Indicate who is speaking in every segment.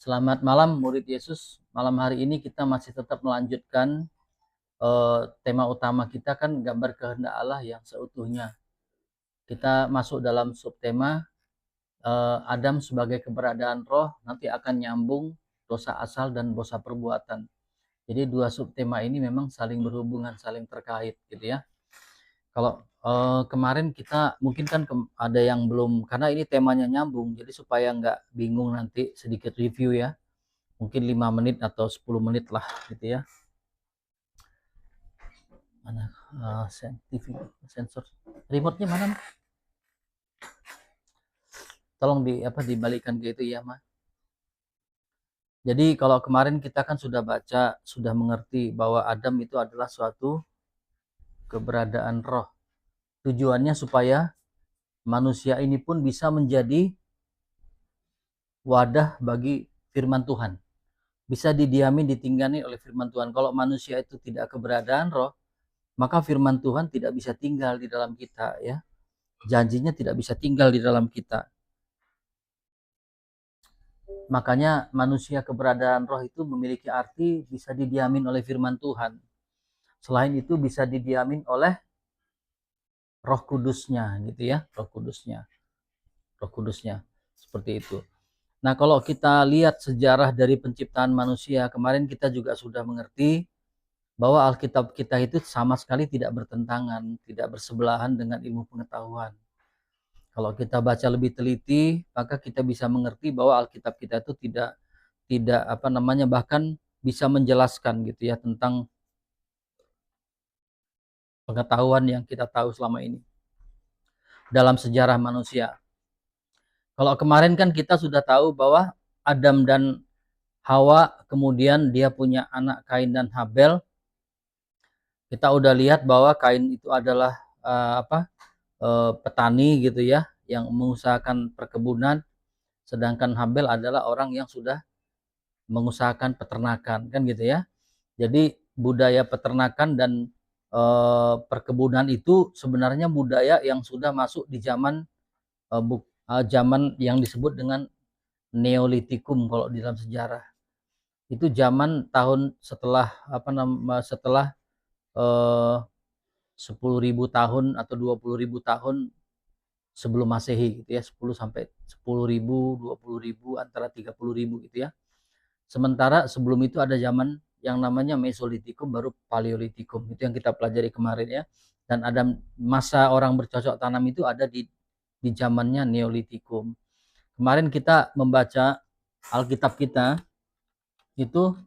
Speaker 1: Selamat malam murid Yesus. Malam hari ini kita masih tetap melanjutkan tema utama kita kan gambar kehendak Allah yang seutuhnya. Kita masuk dalam subtema Adam sebagai keberadaan roh, nanti akan nyambung dosa asal dan dosa perbuatan. Jadi dua subtema ini memang saling berhubungan, saling terkait gitu ya. Kalau kemarin kita mungkin kan ada yang belum, karena ini temanya nyambung, jadi supaya nggak bingung nanti sedikit review ya. Mungkin 5 menit atau 10 menit lah gitu ya. Mana TV sensor remote-nya mana? Tolong dibalikan ke itu ya, Ma. Jadi kalau kemarin kita kan sudah baca, sudah mengerti bahwa Adam itu adalah suatu keberadaan roh. Tujuannya supaya manusia ini pun bisa menjadi wadah bagi firman Tuhan. Bisa didiamin, ditinggali oleh firman Tuhan. Kalau manusia itu tidak keberadaan roh, maka firman Tuhan tidak bisa tinggal di dalam kita ya. Janjinya tidak bisa tinggal di dalam kita. Makanya manusia keberadaan roh itu memiliki arti bisa didiamin oleh firman Tuhan. Selain itu bisa didiamin oleh Roh Kudusnya gitu ya, Roh Kudusnya. Roh Kudusnya seperti itu. Nah, kalau kita lihat sejarah dari penciptaan manusia, kemarin kita juga sudah mengerti bahwa Alkitab kita itu sama sekali tidak bertentangan, tidak bersebelahan dengan ilmu pengetahuan. Kalau kita baca lebih teliti, maka kita bisa mengerti bahwa Alkitab kita itu tidak bahkan bisa menjelaskan gitu ya tentang pengetahuan yang kita tahu selama ini dalam sejarah manusia. Kalau kemarin kan kita sudah tahu bahwa Adam dan Hawa, kemudian dia punya anak Kain dan Habel. Kita udah lihat bahwa Kain itu adalah petani gitu ya, yang mengusahakan perkebunan, sedangkan Habel adalah orang yang sudah mengusahakan peternakan kan gitu ya. Jadi budaya peternakan dan perkebunan itu sebenarnya budaya yang sudah masuk di zaman zaman yang disebut dengan Neolitikum kalau di dalam sejarah. Itu zaman tahun setelah setelah 10.000 tahun atau 20.000 tahun sebelum Masehi gitu ya, 10 sampai 10.000, 20.000, antara 30.000 gitu ya. Sementara sebelum itu ada zaman yang namanya Mesolitikum, baru Paleolitikum. Itu yang kita pelajari kemarin ya. Dan ada masa orang bercocok tanam itu ada di zamannya Neolitikum. Kemarin kita membaca Alkitab kita itu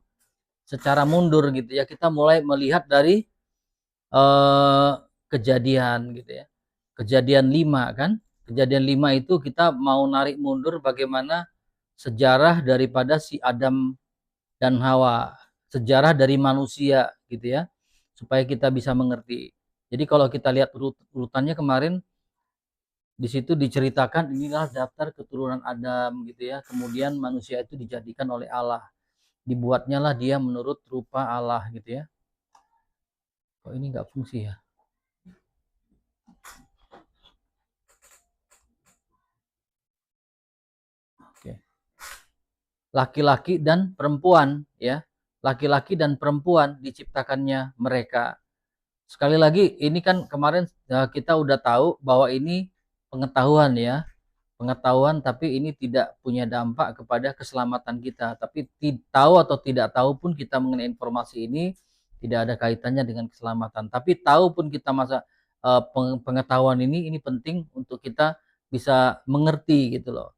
Speaker 1: secara mundur gitu ya. Kita mulai melihat dari kejadian gitu ya. Kejadian 5 kan. Kejadian 5 itu kita mau narik mundur bagaimana sejarah daripada si Adam dan Hawa, sejarah dari manusia gitu ya, supaya kita bisa mengerti. Jadi kalau kita lihat urutannya kemarin, di situ diceritakan inilah daftar keturunan Adam gitu ya, kemudian manusia itu dijadikan oleh Allah, dibuatnya lah dia menurut rupa Allah gitu ya. Kok ini nggak fungsi ya? Oke. Laki-laki dan perempuan ya, laki-laki dan perempuan diciptakannya mereka. Sekali lagi ini kan kemarin kita udah tahu bahwa ini pengetahuan ya, pengetahuan, tapi ini tidak punya dampak kepada keselamatan kita. Tapi tahu atau tidak tahu pun kita mengenai informasi ini tidak ada kaitannya dengan keselamatan. Tapi tahu pun kita pengetahuan ini penting untuk kita bisa mengerti gitu loh.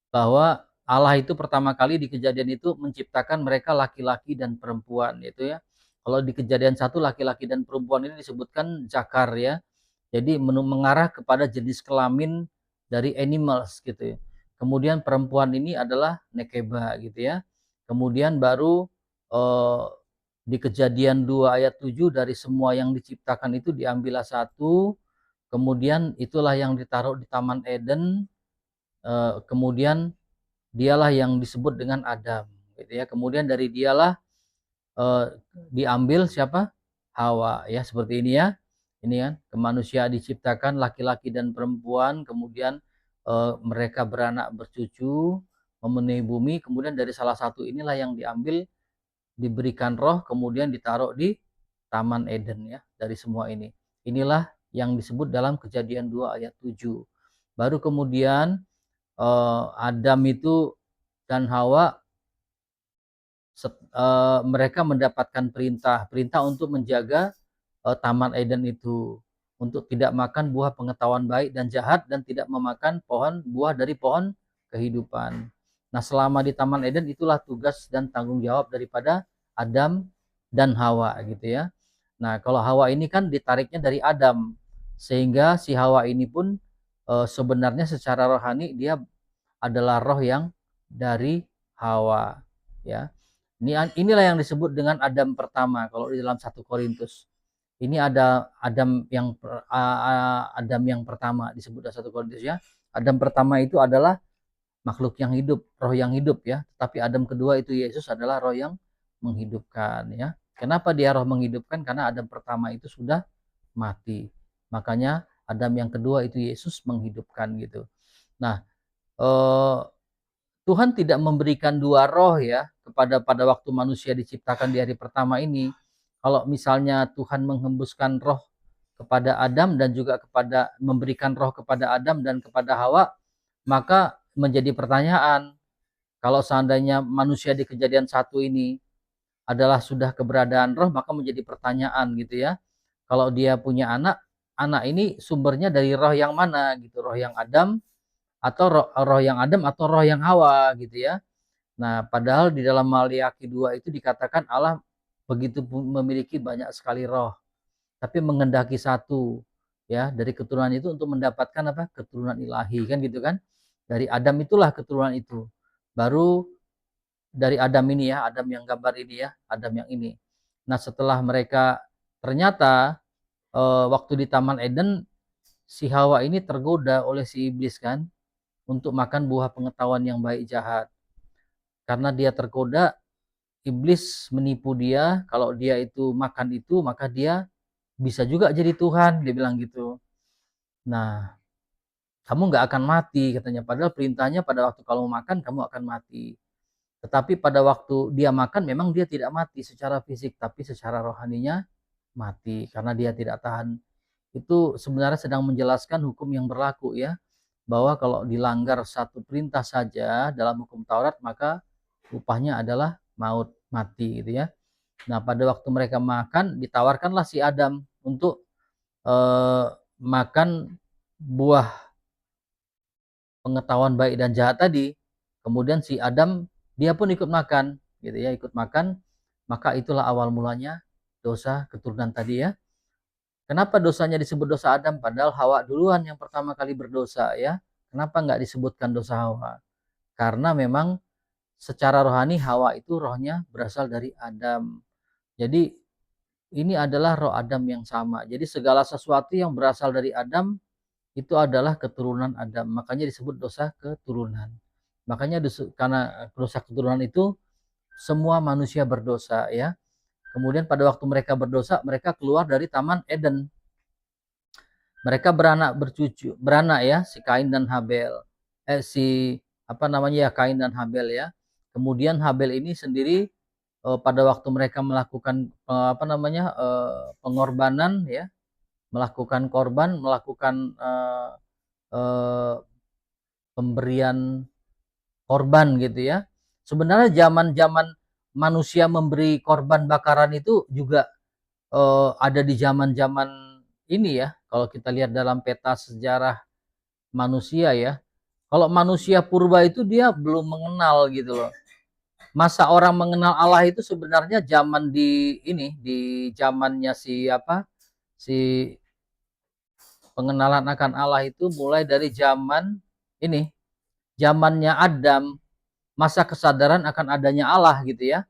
Speaker 1: Bahwa Allah itu pertama kali di kejadian itu menciptakan mereka laki-laki dan perempuan gitu ya. Kalau di kejadian 1 laki-laki dan perempuan ini disebutkan zakar ya. Jadi mengarah kepada jenis kelamin dari animals gitu ya. Kemudian perempuan ini adalah nekeba gitu ya. Kemudian baru di kejadian 2 ayat 7 dari semua yang diciptakan itu diambillah satu. Kemudian itulah yang ditaruh di Taman Eden. Kemudian dialah yang disebut dengan Adam gitu ya. Kemudian dari dialah diambil siapa? Hawa ya, seperti ini ya. Ini kan manusia diciptakan laki-laki dan perempuan, kemudian mereka beranak bercucu, memenuhi bumi, kemudian dari salah satu inilah yang diambil, diberikan roh, kemudian ditaruh di Taman Eden ya, dari semua ini. Inilah yang disebut dalam Kejadian 2 ayat 7. Baru kemudian Adam itu dan Hawa mereka mendapatkan perintah untuk menjaga Taman Eden itu, untuk tidak makan buah pengetahuan baik dan jahat, dan tidak memakan buah dari pohon kehidupan. Nah, selama di Taman Eden itulah tugas dan tanggung jawab daripada Adam dan Hawa gitu ya. Nah, kalau Hawa ini kan ditariknya dari Adam, sehingga si Hawa ini pun sebenarnya secara rohani dia adalah roh yang dari Hawa ya. Inilah yang disebut dengan Adam pertama kalau di dalam 1 Korintus. Ini ada Adam yang pertama disebut dalam 1 Korintus ya. Adam pertama itu adalah makhluk yang hidup, roh yang hidup ya. Tapi Adam kedua itu Yesus adalah roh yang menghidupkan ya. Kenapa dia roh menghidupkan? Karena Adam pertama itu sudah mati. Makanya Adam yang kedua itu Yesus menghidupkan gitu. Nah, Tuhan tidak memberikan dua roh ya pada waktu manusia diciptakan di hari pertama ini. Kalau misalnya Tuhan menghembuskan roh kepada Adam dan juga memberikan roh kepada Adam dan kepada Hawa, maka menjadi pertanyaan, kalau seandainya manusia di Kejadian 1 ini adalah sudah keberadaan roh, maka menjadi pertanyaan gitu ya. Kalau dia punya anak ini sumbernya dari roh yang mana gitu, roh yang Adam atau roh yang Adam atau roh yang Hawa gitu ya. Nah, padahal di dalam Maliaki 2 itu dikatakan Allah begitu memiliki banyak sekali roh, tapi mengendaki satu ya dari keturunan itu untuk mendapatkan apa? Keturunan ilahi kan gitu kan. Dari Adam itulah keturunan itu. Baru dari Adam ini ya, Adam yang gambar ini ya, Adam yang ini. Nah, setelah mereka ternyata waktu di Taman Eden si Hawa ini tergoda oleh si iblis kan untuk makan buah pengetahuan yang baik jahat. Karena dia tergoda, iblis menipu dia, kalau dia itu makan itu, maka dia bisa juga jadi Tuhan, dia bilang gitu. Nah, kamu nggak akan mati, katanya. Padahal perintahnya pada waktu kamu makan, kamu akan mati. Tetapi pada waktu dia makan, memang dia tidak mati secara fisik, tapi secara rohaninya mati. Karena dia tidak tahan. Itu sebenarnya sedang menjelaskan hukum yang berlaku ya. Bahwa kalau dilanggar satu perintah saja dalam hukum Taurat, maka upahnya adalah maut, mati gitu ya. Nah, pada waktu mereka makan, ditawarkanlah si Adam untuk makan buah pengetahuan baik dan jahat tadi. Kemudian si Adam dia pun ikut makan, gitu ya, ikut makan. Maka itulah awal mulanya dosa keturunan tadi ya. Kenapa dosanya disebut dosa Adam? Padahal Hawa duluan yang pertama kali berdosa ya. Kenapa nggak disebutkan dosa Hawa? Karena memang secara rohani Hawa itu rohnya berasal dari Adam. Jadi ini adalah roh Adam yang sama. Jadi segala sesuatu yang berasal dari Adam itu adalah keturunan Adam. Makanya disebut dosa keturunan. Makanya karena dosa keturunan itu semua manusia berdosa ya. Kemudian pada waktu mereka berdosa, mereka keluar dari Taman Eden. Mereka beranak ya, si Kain dan Habel. Kain dan Habel ya. Kemudian Habel ini sendiri pada waktu mereka melakukan pengorbanan ya, melakukan korban, melakukan pemberian korban gitu ya. Sebenarnya zaman-zaman manusia memberi korban bakaran itu juga ada di zaman-zaman ini ya. Kalau kita lihat dalam peta sejarah manusia ya. Kalau manusia purba itu dia belum mengenal gitu loh. Masa orang mengenal Allah itu sebenarnya zaman di zamannya si pengenalan akan Allah itu mulai dari zamannya Adam, masa kesadaran akan adanya Allah gitu ya.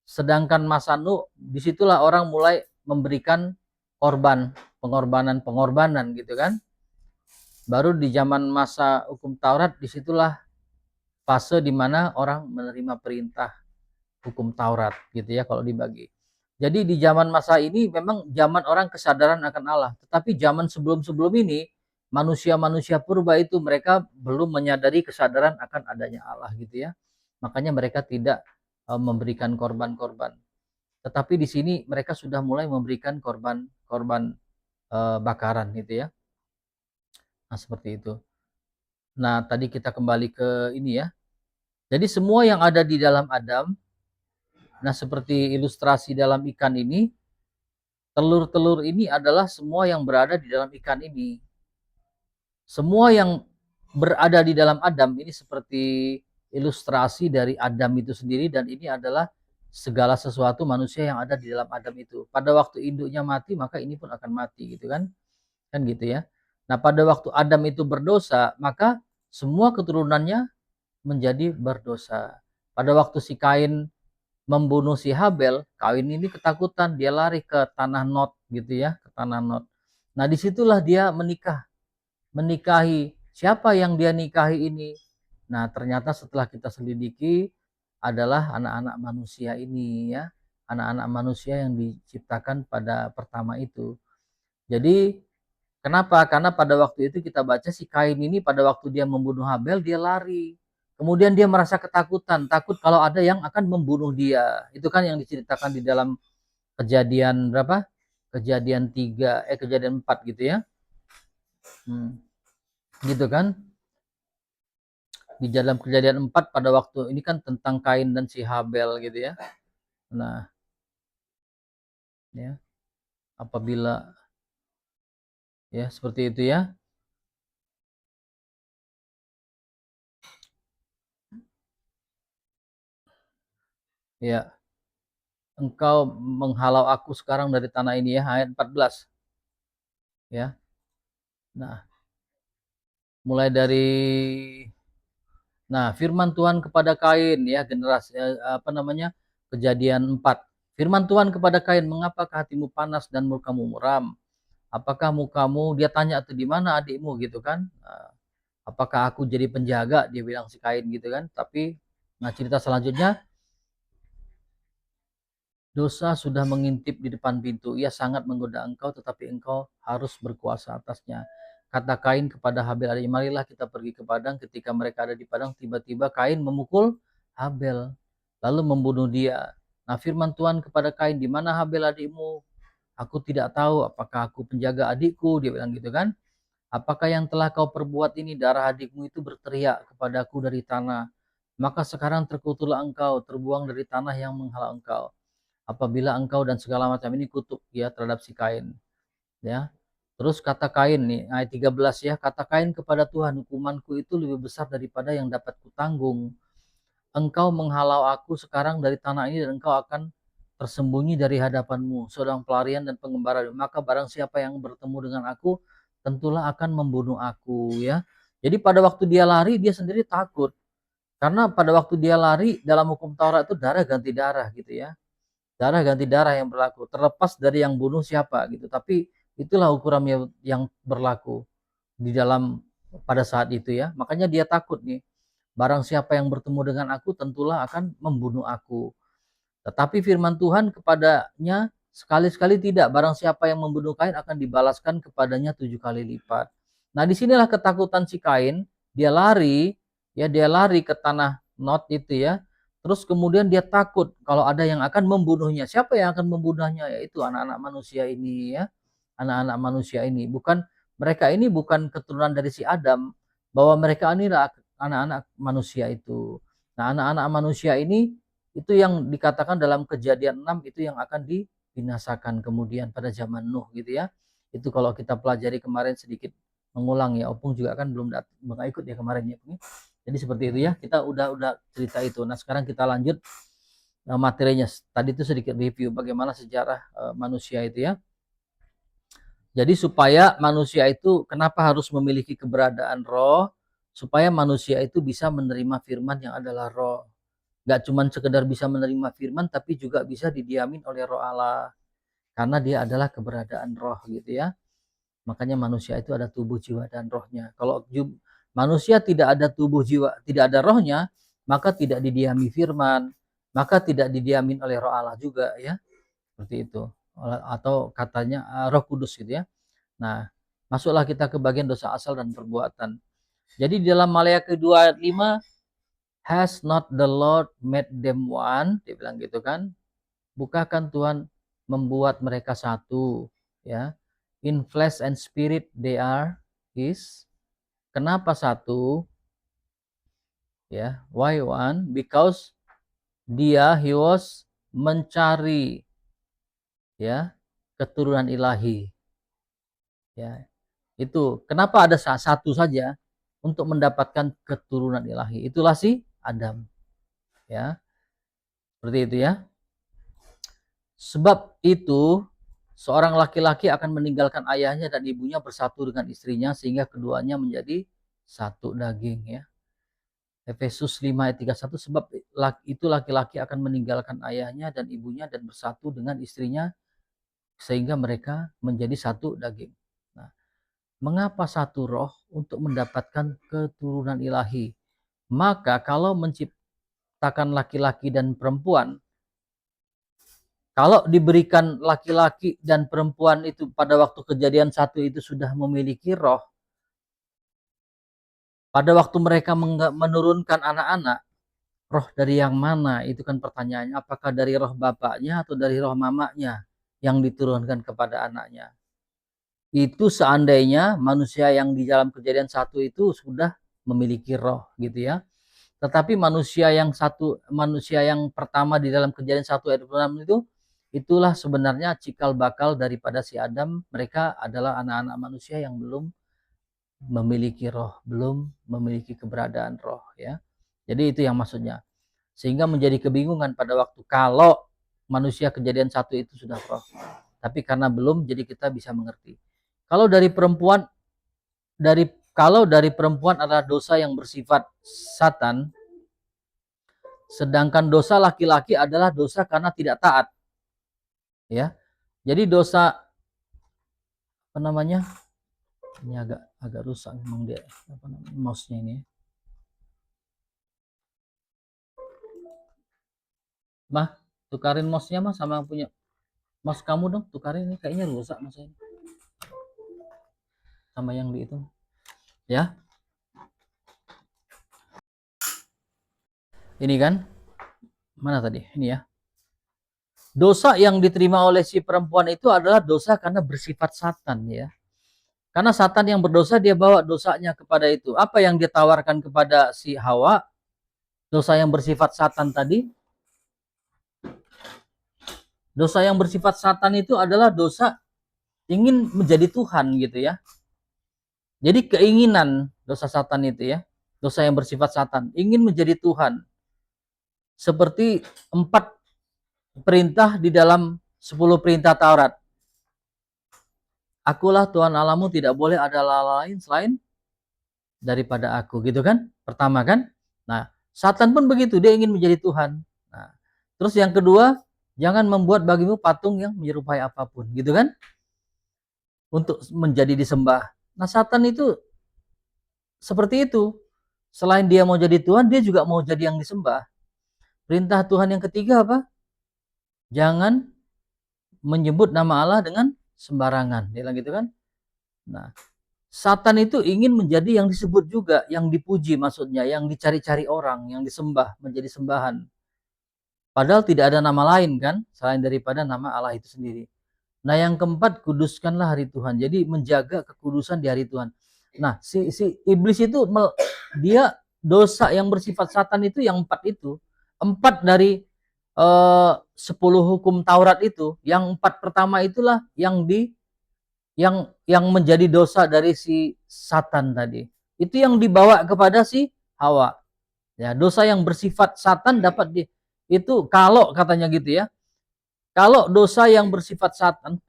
Speaker 1: Sedangkan masa Nuh, disitulah orang mulai memberikan pengorbanan gitu kan. Baru di zaman masa hukum Taurat, disitulah fase di mana orang menerima perintah hukum Taurat gitu ya kalau dibagi. Jadi di zaman masa ini memang zaman orang kesadaran akan Allah. Tetapi zaman sebelum-sebelum ini manusia-manusia purba itu mereka belum menyadari kesadaran akan adanya Allah gitu ya. Makanya mereka tidak memberikan korban-korban. Tetapi di sini mereka sudah mulai memberikan korban-korban bakaran gitu ya. Nah, seperti itu. Nah, tadi kita kembali ke ini ya. Jadi semua yang ada di dalam Adam, nah seperti ilustrasi dalam ikan ini, telur-telur ini adalah semua yang berada di dalam ikan ini. Semua yang berada di dalam Adam ini seperti ilustrasi dari Adam itu sendiri, dan ini adalah segala sesuatu manusia yang ada di dalam Adam itu. Pada waktu induknya mati, maka ini pun akan mati gitu kan. Kan gitu ya. Nah, pada waktu Adam itu berdosa, maka semua keturunannya menjadi berdosa. Pada waktu si Kain membunuh si Habel, Kain ini ketakutan, dia lari ke tanah Nod gitu ya, ke tanah Nod. Nah, disitulah dia menikahi. Siapa yang dia nikahi ini? Nah, ternyata setelah kita selidiki adalah anak-anak manusia ini ya, anak-anak manusia yang diciptakan pada pertama itu. Jadi kenapa? Karena pada waktu itu kita baca si Kain ini pada waktu dia membunuh Habel, dia lari. Kemudian dia merasa ketakutan, takut kalau ada yang akan membunuh dia. Itu kan yang diceritakan di dalam kejadian berapa? Kejadian 3, kejadian 4 gitu ya. Gitu kan? Di dalam kejadian 4 pada waktu ini kan tentang Kain dan si Habel gitu ya. Nah, ya, apabila ya seperti itu ya. Ya, engkau menghalau aku sekarang dari tanah ini ya, ayat 14. Ya. Nah, mulai dari firman Tuhan kepada Kain ya, generasi apa namanya? Kejadian 4. Firman Tuhan kepada Kain, mengapakah hatimu panas dan mukamu muram? Apakah mukamu, dia tanya tuh, di mana adikmu gitu kan? Apakah aku jadi penjaga, dia bilang si Kain gitu kan. Tapi cerita selanjutnya, dosa sudah mengintip di depan pintu, ia sangat menggoda engkau, tetapi engkau harus berkuasa atasnya. Kata Kain kepada Habel adiknya, marilah kita pergi ke padang. Ketika mereka ada di padang, tiba-tiba Kain memukul Habel lalu membunuh dia. Nah, firman Tuhan kepada Kain, di mana Habel adikmu? Aku tidak tahu, apakah aku penjaga adikku, dia bilang gitu kan. Apakah yang telah kau perbuat ini? Darah adikmu itu berteriak kepadaku dari tanah. Maka sekarang terkutuklah engkau, terbuang dari tanah yang menghalau engkau. Apabila engkau dan segala macam ini kutuk ya terhadap si Kain. Ya. Terus kata Kain nih, ayat 13 ya, kata Kain kepada Tuhan, hukumanku itu lebih besar daripada yang dapat kutanggung. Engkau menghalau aku sekarang dari tanah ini, dan engkau akan tersembunyi dari hadapanmu, seorang pelarian dan pengembara. Maka barang siapa yang bertemu dengan aku, tentulah akan membunuh aku ya. Jadi pada waktu dia lari, dia sendiri takut. Karena pada waktu dia lari, dalam hukum Taurat itu darah ganti darah gitu ya. Darah ganti darah yang berlaku, terlepas dari yang bunuh siapa gitu. Tapi itulah ukuran yang berlaku di dalam pada saat itu ya. Makanya dia takut nih. Barang siapa yang bertemu dengan aku tentulah akan membunuh aku. Tetapi firman Tuhan kepadanya, sekali-sekali tidak. Barang siapa yang membunuh Kain akan dibalaskan kepadanya 7 kali lipat. Nah, disinilah ketakutan si Kain. Dia lari, ya dia lari ke tanah Nod itu ya. Terus kemudian dia takut kalau ada yang akan membunuhnya. Siapa yang akan membunuhnya? Yaitu anak-anak manusia ini ya. Anak-anak manusia ini. Mereka ini bukan keturunan dari si Adam. Bahwa mereka inilah anak-anak manusia itu. Nah, anak-anak manusia ini itu yang dikatakan dalam Kejadian 6 itu yang akan dibinasakan kemudian pada zaman Nuh gitu ya. Itu kalau kita pelajari kemarin sedikit mengulang ya. Opung juga kan belum ikut ya kemarin ya. Jadi seperti itu ya. Kita udah cerita itu. Nah, sekarang kita lanjut materinya. Tadi itu sedikit review bagaimana sejarah manusia itu ya. Jadi supaya manusia itu kenapa harus memiliki keberadaan roh? Supaya manusia itu bisa menerima firman yang adalah roh. Gak cuma sekedar bisa menerima firman, tapi juga bisa didiamin oleh roh Allah. Karena dia adalah keberadaan roh gitu ya. Makanya manusia itu ada tubuh, jiwa, dan rohnya. Kalau manusia tidak ada tubuh, jiwa, tidak ada rohnya, maka tidak didiami firman, maka tidak didiamin oleh roh Allah juga ya. Seperti itu. Atau katanya roh kudus gitu ya. Nah, Masuklah kita ke bagian dosa asal dan perbuatan. Jadi di dalam Maleakhi 2 ayat 5, has not the Lord made them one? Dia bilang gitu kan. Bukankah Tuhan membuat mereka satu, ya? In flesh and spirit they are his. Kenapa satu? Ya, why one? Because he was mencari, ya, keturunan ilahi. Ya, itu kenapa ada satu saja untuk mendapatkan keturunan ilahi. Itulah si Adam. Ya, seperti itu ya. Sebab itu seorang laki-laki akan meninggalkan ayahnya dan ibunya, bersatu dengan istrinya sehingga keduanya menjadi satu daging, ya. Efesus 5 ayat 31, sebab itu laki-laki akan meninggalkan ayahnya dan ibunya dan bersatu dengan istrinya sehingga mereka menjadi satu daging. Nah, mengapa satu roh? Untuk mendapatkan keturunan ilahi. Maka kalau menciptakan laki-laki dan perempuan, kalau diberikan laki-laki dan perempuan itu pada waktu kejadian 1 itu sudah memiliki roh, pada waktu mereka menurunkan anak-anak, roh dari yang mana? Itu kan pertanyaannya. Apakah dari roh bapaknya atau dari roh mamanya yang diturunkan kepada anaknya? Itu seandainya manusia yang di dalam kejadian 1 itu sudah memiliki roh, gitu ya. Tetapi manusia yang pertama di dalam kejadian 1 ayat 26 itu, itulah sebenarnya cikal bakal daripada si Adam. Mereka adalah anak-anak manusia yang belum memiliki roh, belum memiliki keberadaan roh, ya. Jadi itu yang maksudnya. Sehingga menjadi kebingungan pada waktu kalau manusia kejadian 1 itu sudah roh. Tapi karena belum, jadi kita bisa mengerti. Kalau dari perempuan adalah dosa yang bersifat Satan, sedangkan dosa laki-laki adalah dosa karena tidak taat. Ya. Jadi dosa apa namanya? Ini agak rusak memang dia mouse-nya ini. Mah, tukarin mouse-nya mah sama yang punya mouse kamu dong, tukarin ini kayaknya rusak mouse ini. Sama yang di itu. Ya. Ini kan mana tadi? Ini ya. Dosa yang diterima oleh si perempuan itu adalah dosa karena bersifat Satan, ya. Karena Satan yang berdosa, dia bawa dosanya kepada itu. Apa yang dia tawarkan kepada si Hawa? Dosa yang bersifat Satan tadi. Dosa yang bersifat Satan itu adalah dosa ingin menjadi Tuhan, gitu ya. Jadi keinginan dosa Satan itu, ya. Dosa yang bersifat Satan, ingin menjadi Tuhan. Seperti 4 perintah di dalam 10 perintah Taurat. Akulah Tuhan Allahmu, tidak boleh ada Allah lain selain daripada aku, gitu kan? Pertama kan? Nah, Satan pun begitu, dia ingin menjadi Tuhan. Nah, terus yang kedua, jangan membuat bagimu patung yang menyerupai apapun, gitu kan? Untuk menjadi disembah. Nah, Satan itu seperti itu. Selain dia mau jadi Tuhan, dia juga mau jadi yang disembah. Perintah Tuhan yang ketiga apa? Jangan menyebut nama Allah dengan sembarangan. Dia bilang gitu kan? Nah, Satan itu ingin menjadi yang disebut juga, yang dipuji maksudnya, yang dicari-cari orang, yang disembah, menjadi sembahan. Padahal tidak ada nama lain kan, selain daripada nama Allah itu sendiri. Nah, yang keempat, kuduskanlah hari Tuhan. Jadi menjaga kekudusan di hari Tuhan. Nah, si iblis itu dia dosa yang bersifat Satan itu yang 4 itu. 4 dari 10 hukum Taurat itu, yang 4 pertama itulah yang menjadi dosa dari si Satan tadi. Itu yang dibawa kepada si Hawa. Ya, dosa yang bersifat Satan dapat itu kalau katanya gitu ya. Kalau dosa yang bersifat Satan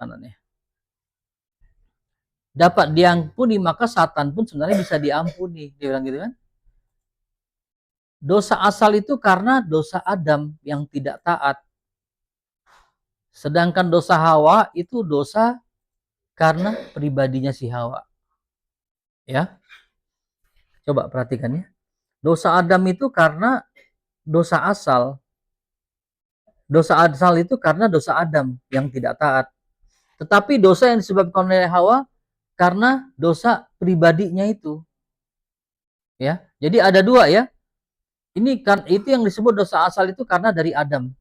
Speaker 1: dapat diampuni, maka Satan pun sebenarnya bisa diampuni. Dia bilang gitu kan. Dosa asal itu karena dosa Adam yang tidak taat. Sedangkan dosa Hawa itu dosa karena pribadinya si Hawa. Ya. Coba perhatikan ya. Dosa Adam itu karena dosa asal. Dosa asal itu karena dosa Adam yang tidak taat. Tetapi dosa yang disebabkan oleh Hawa karena dosa pribadinya itu. Ya, jadi ada dua ya. Ini kan itu yang disebut dosa asal itu karena dari Adam.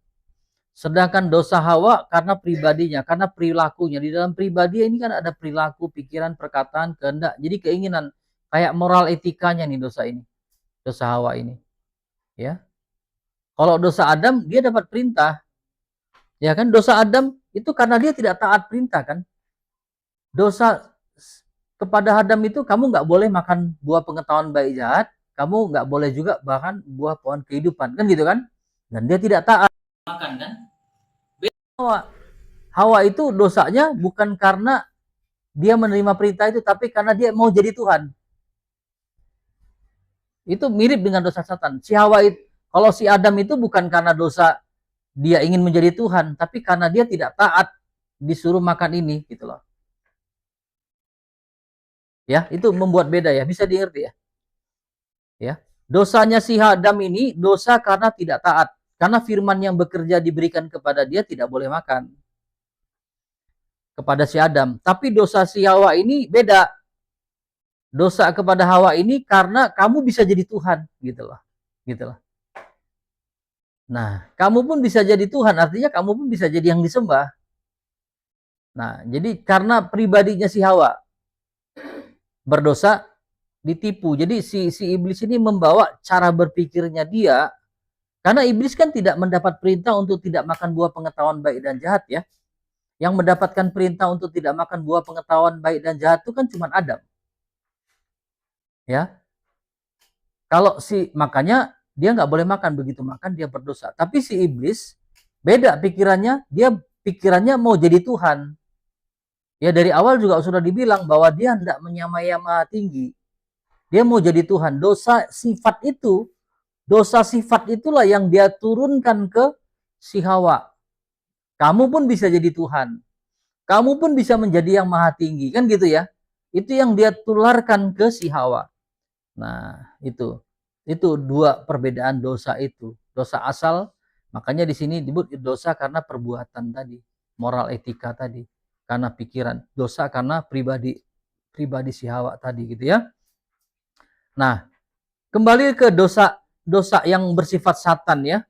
Speaker 1: Sedangkan dosa Hawa karena pribadinya, karena perilakunya. Di dalam pribadi ini kan ada perilaku, pikiran, perkataan, kehendak. Jadi keinginan, kayak moral etikanya nih dosa ini. Dosa Hawa ini. Ya. Kalau dosa Adam, dia dapat perintah. Ya kan, dosa Adam itu karena dia tidak taat perintah kan. Dosa kepada Adam itu kamu nggak boleh makan buah pengetahuan baik jahat, kamu nggak boleh juga bahkan buah pohon kehidupan, kan gitu kan? Dan dia tidak taat makan kan? Hawa. Hawa itu dosanya bukan karena dia menerima perintah itu, tapi karena dia mau jadi Tuhan. Itu mirip dengan dosa Satan. Si Hawa itu, kalau si Adam itu bukan karena dosa dia ingin menjadi Tuhan, tapi karena dia tidak taat disuruh makan ini, gitu loh. Ya, itu membuat beda ya, bisa dimengerti ya. Ya, dosanya si Adam ini dosa karena tidak taat, karena firman yang bekerja diberikan kepada dia tidak boleh makan. Kepada si Adam. Tapi dosa si Hawa ini beda. Dosa kepada Hawa ini karena kamu bisa jadi Tuhan, gitu loh. Gitu loh. Nah, kamu pun bisa jadi Tuhan, artinya kamu pun bisa jadi yang disembah. Nah, jadi karena pribadinya si Hawa berdosa, ditipu. Jadi si iblis ini membawa cara berpikirnya dia, karena iblis kan tidak mendapat perintah untuk tidak makan buah pengetahuan baik dan jahat ya. Yang mendapatkan perintah untuk tidak makan buah pengetahuan baik dan jahat itu kan cuma Adam. Ya. Kalau makanya dia nggak boleh makan, begitu makan dia berdosa. Tapi si iblis beda pikirannya, dia pikirannya mau jadi Tuhan. Ya dari awal juga sudah dibilang bahwa dia hendak menyamai yang maha tinggi. Dia mau jadi Tuhan. Dosa sifat itulah yang dia turunkan ke si Hawa. Kamu pun bisa jadi Tuhan. Kamu pun bisa menjadi yang maha tinggi. Kan gitu ya. Itu yang dia tularkan ke si Hawa. Nah, itu dua perbedaan dosa itu. Dosa asal, makanya di sini disebut dosa karena perbuatan tadi, moral etika tadi, karena pikiran. Dosa karena pribadi si Hawa tadi gitu ya. Nah, kembali ke dosa yang bersifat Satan ya.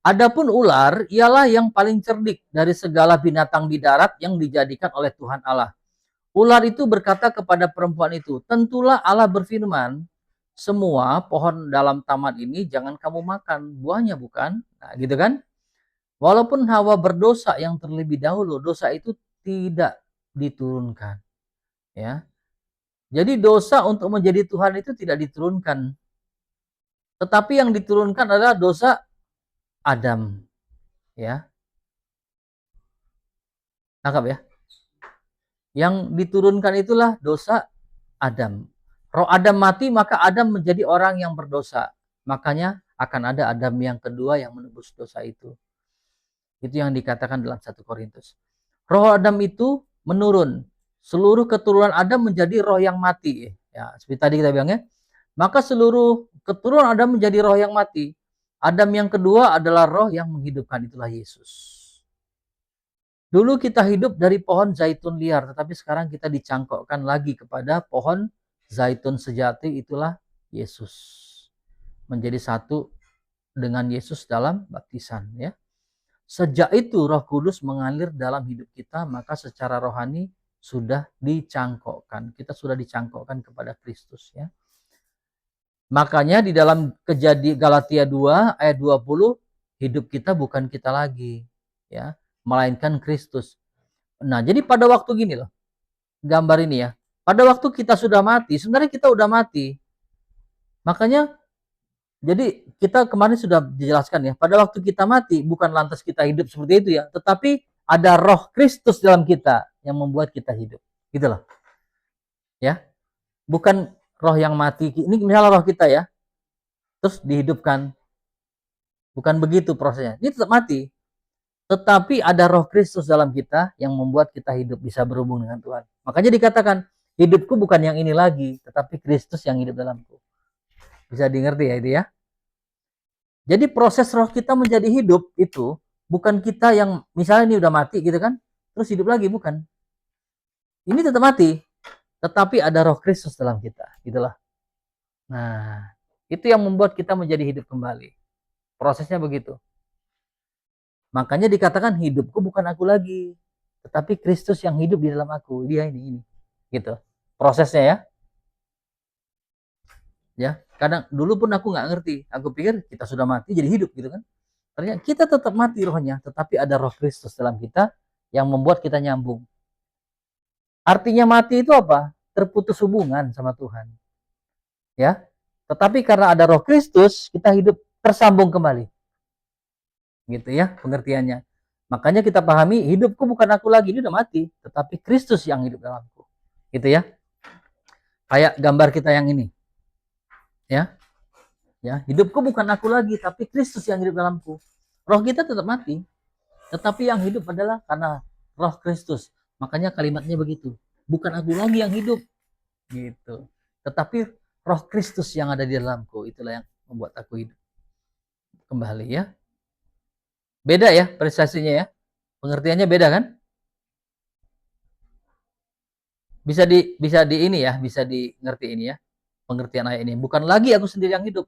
Speaker 1: Adapun ular ialah yang paling cerdik dari segala binatang di darat yang dijadikan oleh Tuhan Allah. Ular itu berkata kepada perempuan itu, tentulah Allah berfirman, semua pohon dalam taman ini jangan kamu makan, buahnya bukan? Nah, gitu kan? Walaupun Hawa berdosa yang terlebih dahulu, dosa itu tidak diturunkan. Ya. Jadi dosa untuk menjadi Tuhan itu tidak diturunkan. Tetapi yang diturunkan adalah dosa Adam. Ya. Tangkap ya. Yang diturunkan itulah dosa Adam. Roh Adam mati, maka Adam menjadi orang yang berdosa. Makanya akan ada Adam yang kedua yang menebus dosa itu. Itu yang dikatakan dalam 1 Korintus. Roh Adam itu menurun. Seluruh keturunan Adam menjadi roh yang mati. Ya, seperti tadi kita bilang ya. Maka seluruh keturunan Adam menjadi roh yang mati. Adam yang kedua adalah roh yang menghidupkan, itulah Yesus. Dulu kita hidup dari pohon zaitun liar, tetapi sekarang kita dicangkokkan lagi kepada pohon zaitun sejati, itulah Yesus. Menjadi satu dengan Yesus dalam baptisan ya. Sejak itu Roh Kudus mengalir dalam hidup kita, maka secara rohani sudah dicangkokkan. Kita sudah dicangkokkan kepada Kristus ya. Makanya di dalam Kejadian Galatia 2 ayat 20, hidup kita bukan kita lagi ya, melainkan Kristus. Nah, jadi pada waktu gini loh, gambar ini ya. Pada waktu kita sudah mati, sebenarnya kita udah mati. Makanya, jadi kita kemarin sudah dijelaskan ya, pada waktu kita mati, bukan lantas kita hidup seperti itu ya, tetapi ada roh Kristus dalam kita yang membuat kita hidup. Gitu loh. Ya. Bukan roh yang mati, ini misalnya roh kita ya, terus dihidupkan. Bukan begitu prosesnya. Ini tetap mati. Tetapi ada roh Kristus dalam kita yang membuat kita hidup, bisa berhubung dengan Tuhan. Makanya dikatakan, hidupku bukan yang ini lagi, tetapi Kristus yang hidup dalamku. Bisa dimengerti ya itu ya. Jadi proses roh kita menjadi hidup itu bukan kita yang misalnya ini udah mati gitu kan, terus hidup lagi, bukan. Ini tetap mati, tetapi ada Roh Kristus dalam kita, gitulah. Nah, itu yang membuat kita menjadi hidup kembali. Prosesnya begitu. Makanya dikatakan hidupku bukan aku lagi, tetapi Kristus yang hidup di dalam aku. Dia ini. Gitu. Prosesnya ya. Ya, kadang dulu pun aku nggak ngerti. Aku pikir kita sudah mati jadi hidup gitu kan. Ternyata kita tetap mati rohnya, tetapi ada Roh Kristus dalam kita yang membuat kita nyambung. Artinya mati itu apa? Terputus hubungan sama Tuhan. Ya. Tetapi karena ada Roh Kristus, kita hidup tersambung kembali. Gitu ya pengertiannya. Makanya kita pahami hidupku bukan aku lagi, ini udah mati, tetapi Kristus yang hidup dalamku. Gitu ya. Kayak gambar kita yang ini. Ya. Ya, hidupku bukan aku lagi, tapi Kristus yang hidup dalamku. Roh kita tetap mati, tetapi yang hidup adalah karena Roh Kristus. Makanya kalimatnya begitu. Bukan aku lagi yang hidup. Gitu. Tetapi Roh Kristus yang ada di dalamku, itulah yang membuat aku hidup kembali ya. Beda ya prestasinya ya. Pengertiannya beda kan? Bisa di ini ya, bisa di ngerti ini ya. Pengertian ayat ini. Bukan lagi aku sendiri yang hidup,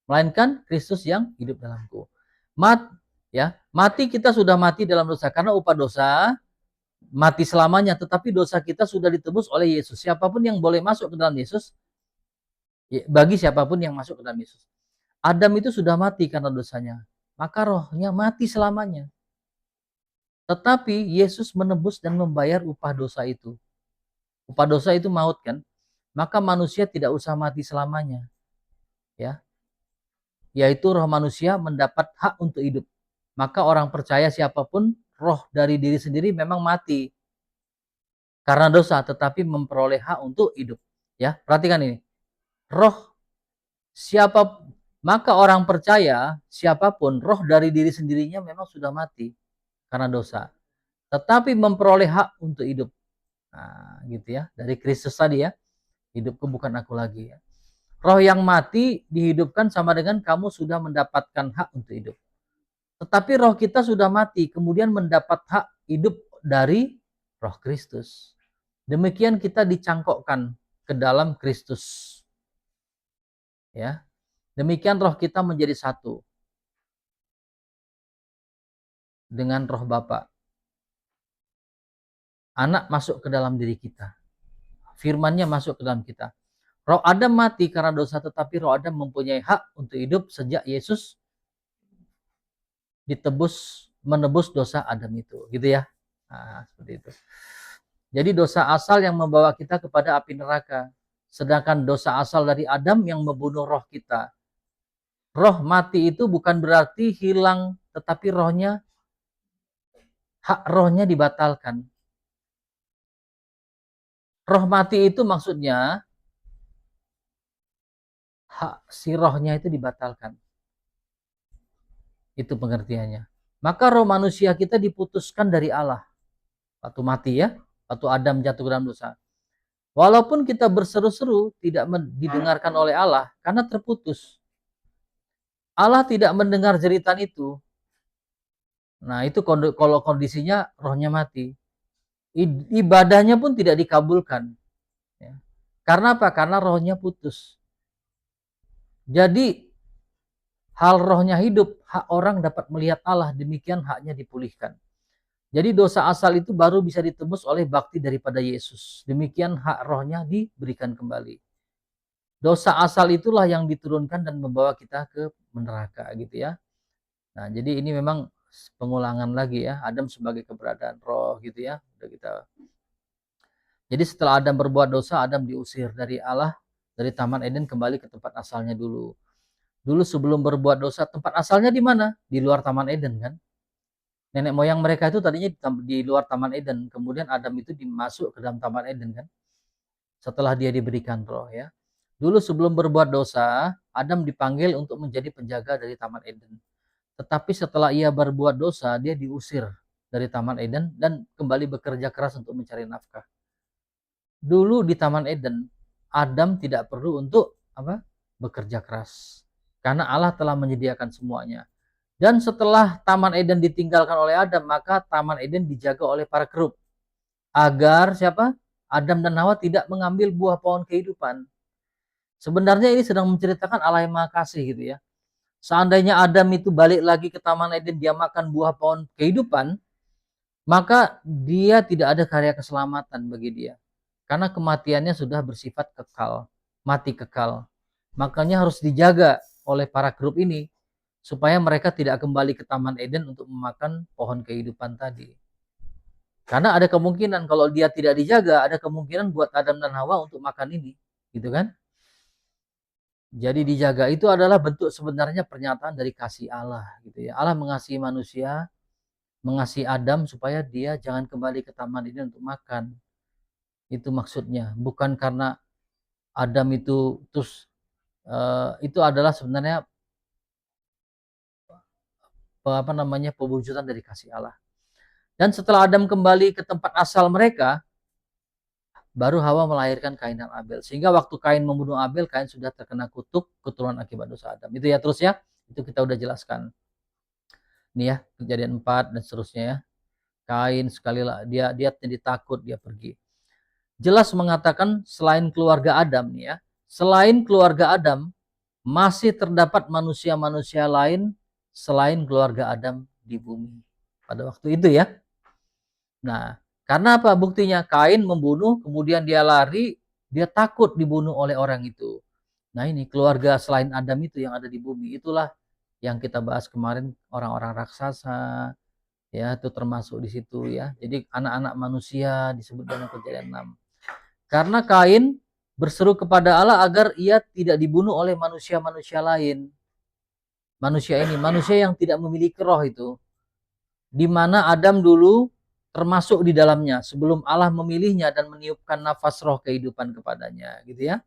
Speaker 1: melainkan Kristus yang hidup dalamku. Mati kita sudah mati dalam dosa karena upah dosa mati selamanya, tetapi dosa kita sudah ditebus oleh Yesus. Siapapun yang boleh masuk ke dalam Yesus, bagi siapapun yang masuk ke dalam Yesus. Adam itu sudah mati karena dosanya, maka rohnya mati selamanya. Tetapi Yesus menebus dan membayar upah dosa itu. Upah dosa itu maut kan? Maka manusia tidak usah mati selamanya. Ya. Yaitu roh manusia mendapat hak untuk hidup. Maka orang percaya siapapun roh dari diri sendiri memang mati karena dosa, tetapi memperoleh hak untuk hidup. Ya, perhatikan ini. Roh maka orang percaya siapapun roh dari diri sendirinya memang sudah mati karena dosa, tetapi memperoleh hak untuk hidup. Nah, gitu ya. Dari Kristus tadi ya. Hidupku bukan aku lagi ya. Roh yang mati dihidupkan sama dengan kamu sudah mendapatkan hak untuk hidup. Tetapi roh kita sudah mati, kemudian mendapat hak hidup dari roh Kristus. Demikian kita dicangkokkan ke dalam Kristus. Ya. Demikian roh kita menjadi satu dengan roh Bapa. Anak masuk ke dalam diri kita. Firman-Nya masuk ke dalam kita. Roh Adam mati karena dosa, tetapi roh Adam mempunyai hak untuk hidup sejak Yesus menebus dosa Adam itu, gitu ya. Nah, seperti itu. Jadi dosa asal yang membawa kita kepada api neraka, sedangkan dosa asal dari Adam yang membunuh roh kita. Roh mati itu bukan berarti hilang, tetapi hak rohnya dibatalkan. Roh mati itu maksudnya hak si rohnya itu dibatalkan. Itu pengertiannya. Maka roh manusia kita diputuskan dari Allah. Waktu mati ya, waktu Adam jatuh ke dalam dosa. Walaupun kita berseru-seru tidak didengarkan oleh Allah karena terputus. Allah tidak mendengar jeritan itu. Nah, itu kalau kondisinya rohnya mati. Ibadahnya pun tidak dikabulkan. Ya. Karena apa? Karena rohnya putus. Jadi hal rohnya hidup, hak orang dapat melihat Allah, demikian haknya dipulihkan. Jadi dosa asal itu baru bisa ditebus oleh bakti daripada Yesus. Demikian hak rohnya diberikan kembali. Dosa asal itulah yang diturunkan dan membawa kita ke neraka gitu ya. Nah, jadi ini memang pengulangan lagi ya, Adam sebagai keberadaan roh gitu ya. Jadi setelah Adam berbuat dosa, Adam diusir dari Allah, dari Taman Eden kembali ke tempat asalnya dulu. Dulu sebelum berbuat dosa, tempat asalnya di mana? Di luar Taman Eden kan. Nenek moyang mereka itu tadinya di luar Taman Eden. Kemudian Adam itu dimasuk ke dalam Taman Eden kan. Setelah dia diberikan roh ya. Dulu sebelum berbuat dosa, Adam dipanggil untuk menjadi penjaga dari Taman Eden. Tetapi setelah ia berbuat dosa, dia diusir dari Taman Eden dan kembali bekerja keras untuk mencari nafkah. Dulu di Taman Eden, Adam tidak perlu untuk bekerja keras. Karena Allah telah menyediakan semuanya. Dan setelah Taman Eden ditinggalkan oleh Adam, maka Taman Eden dijaga oleh para kerub. agar siapa? Adam dan Hawa tidak mengambil buah pohon kehidupan. Sebenarnya ini sedang menceritakan Allah yang Maha Kasih gitu ya. Seandainya Adam itu balik lagi ke Taman Eden, dia makan buah pohon kehidupan, maka dia tidak ada karya keselamatan bagi dia. Karena kematiannya sudah bersifat kekal, mati kekal. Makanya harus dijaga oleh para grup ini, supaya mereka tidak kembali ke Taman Eden untuk memakan pohon kehidupan tadi. Karena ada kemungkinan kalau dia tidak dijaga, ada kemungkinan buat Adam dan Hawa untuk makan ini. Gitu kan? Jadi dijaga itu adalah bentuk sebenarnya pernyataan dari kasih Allah gitu ya. Allah mengasihi manusia, mengasihi Adam supaya dia jangan kembali ke taman ini untuk makan. Itu maksudnya. Bukan karena Adam itu terus itu adalah sebenarnya apa namanya pewujudan dari kasih Allah. Dan setelah Adam kembali ke tempat asal mereka, baru Hawa melahirkan Kain dan Abel. Sehingga waktu Kain membunuh Abel, Kain sudah terkena kutuk keturunan akibat dosa Adam. Itu ya terus ya. Itu kita udah jelaskan. Ini ya, Kejadian 4 dan seterusnya ya. Kain sekali lah dia jadi takut, dia pergi. Jelas mengatakan selain keluarga Adam nih ya. Selain keluarga Adam, masih terdapat manusia-manusia lain selain keluarga Adam di bumi. Pada waktu itu ya. Nah, karena apa buktinya? Kain membunuh, kemudian dia lari, dia takut dibunuh oleh orang itu. Nah ini keluarga selain Adam itu yang ada di bumi. Itulah yang kita bahas kemarin, orang-orang raksasa, ya itu termasuk di situ ya. Jadi anak-anak manusia disebut dalam Kejadian 6. Karena Kain berseru kepada Allah agar ia tidak dibunuh oleh manusia-manusia lain. Manusia ini, manusia yang tidak memiliki roh itu. Di mana Adam dulu termasuk di dalamnya sebelum Allah memilihnya dan meniupkan nafas roh kehidupan kepadanya, gitu ya.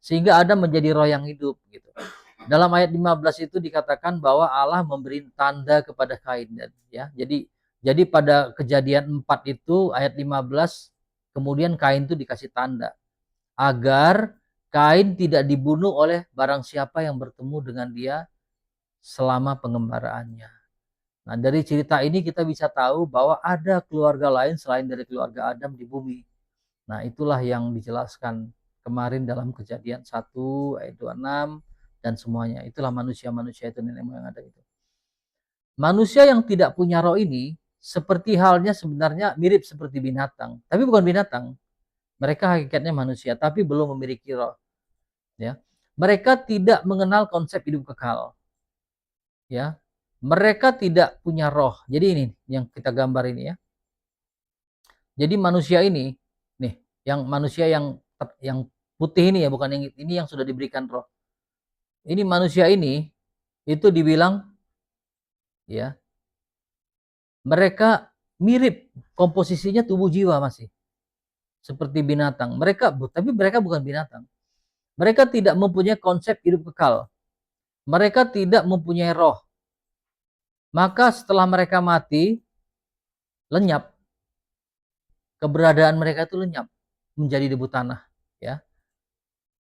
Speaker 1: Sehingga Adam menjadi roh yang hidup gitu. Dalam ayat 15 itu dikatakan bahwa Allah memberi tanda kepada Kain ya. Jadi pada Kejadian 4 itu ayat 15 kemudian Kain itu dikasih tanda agar Kain tidak dibunuh oleh barang siapa yang bertemu dengan dia selama pengembaraannya. Nah, dari cerita ini kita bisa tahu bahwa ada keluarga lain selain dari keluarga Adam di bumi. Nah, itulah yang dijelaskan kemarin dalam Kejadian 1 ayat 26 dan semuanya. Itulah manusia-manusia itu nenek moyang ada itu. Manusia yang tidak punya roh ini seperti halnya sebenarnya mirip seperti binatang, tapi bukan binatang. Mereka hakikatnya manusia tapi belum memiliki roh, ya. Mereka tidak mengenal konsep hidup kekal. Ya. Mereka tidak punya roh. Jadi ini yang kita gambar ini ya. Jadi manusia ini nih, yang manusia yang putih ini ya, bukan yang ini yang sudah diberikan roh. Ini manusia ini itu dibilang ya, mereka mirip komposisinya tubuh jiwa masih seperti binatang. Tapi mereka bukan binatang. Mereka tidak mempunyai konsep hidup kekal. Mereka tidak mempunyai roh. Maka setelah mereka mati, lenyap. Keberadaan mereka itu lenyap menjadi debu tanah, ya.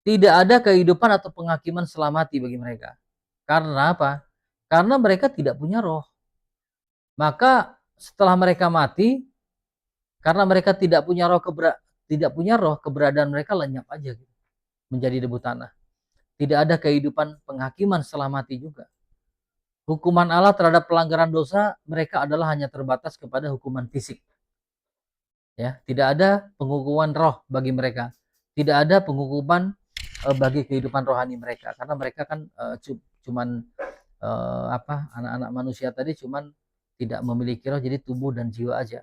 Speaker 1: Tidak ada kehidupan atau penghakiman setelah mati bagi mereka. Karena apa? Karena mereka tidak punya roh. Maka setelah mereka mati, karena mereka tidak punya roh, keberadaan mereka lenyap aja gitu, menjadi debu tanah. Tidak ada kehidupan penghakiman setelah mati juga. Hukuman Allah terhadap pelanggaran dosa mereka adalah hanya terbatas kepada hukuman fisik. Ya, tidak ada penghukuman roh bagi mereka. Tidak ada penghukuman bagi kehidupan rohani mereka, karena mereka kan cuman anak-anak manusia tadi cuman tidak memiliki roh, jadi tubuh dan jiwa aja.